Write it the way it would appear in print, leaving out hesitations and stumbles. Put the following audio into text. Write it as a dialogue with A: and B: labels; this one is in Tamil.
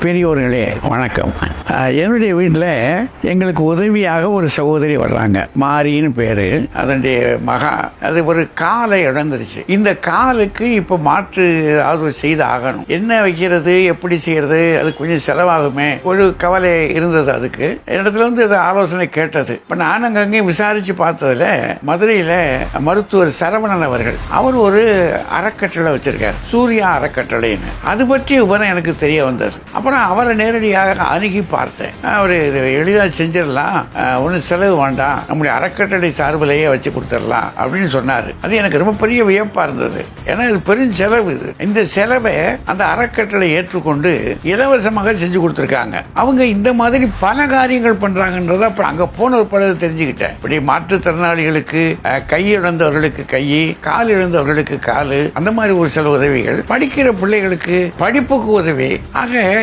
A: பெரியோர்களே வணக்கம். என்னுடைய வீட்டில் எங்களுக்கு உதவியாக ஒரு சகோதரி வர்றாங்க. மாரின்னு பேரு. அதனுடைய மகா அது ஒரு காலை இழந்துருச்சு. இந்த காலுக்கு இப்போ மாற்று ஏதாவது செய்து ஆகணும். என்ன வைக்கிறது, எப்படி செய்யறது, அது கொஞ்சம் செலவாகுமே ஒரு கவலை இருந்தது. அதுக்கு இடத்துல வந்து அது ஆலோசனை கேட்டது. இப்போ நான் அங்கங்கே விசாரிச்சு பார்த்ததுல மதுரையில் மருத்துவர் சரவணன் அவர்கள் அவர் ஒரு அறக்கட்டளை வச்சிருக்கார், சூர்யா அறக்கட்டளைன்னு. அது பற்றி விவரம் எனக்கு தெரிய வந்தது. அப்புறம் அவரை நேரடியாக அணுகி பார்த்தேன். அவர் எளிதாக செஞ்சிடலாம், ஒன்றும் செலவு வேண்டாம், நம்முடைய அறக்கட்டளை சார்பிலேயே வச்சு கொடுத்துடலாம் அப்படின்னு சொன்னார். அது எனக்கு ரொம்ப பெரிய வியப்பா இருந்தது. ஏன்னா இது பெரும் செலவு. இந்த செலவை அந்த அறக்கட்டளை ஏற்றுக்கொண்டு இலவசமாக செஞ்சு கொடுத்துருக்காங்க. அவங்க இந்த மாதிரி பல காரியங்கள் பண்றாங்கன்றத அப்புறம் அங்க போன படம் தெரிஞ்சுக்கிட்டேன். இப்படி மாற்றுத்திறனாளிகளுக்கு கை இழந்தவர்களுக்கு கை, கால் இழந்தவர்களுக்கு காலு, அந்த மாதிரி ஒரு சில உதவிகள், படிக்கிற பிள்ளைகளுக்கு படிப்புக்கு உதவி. ஆக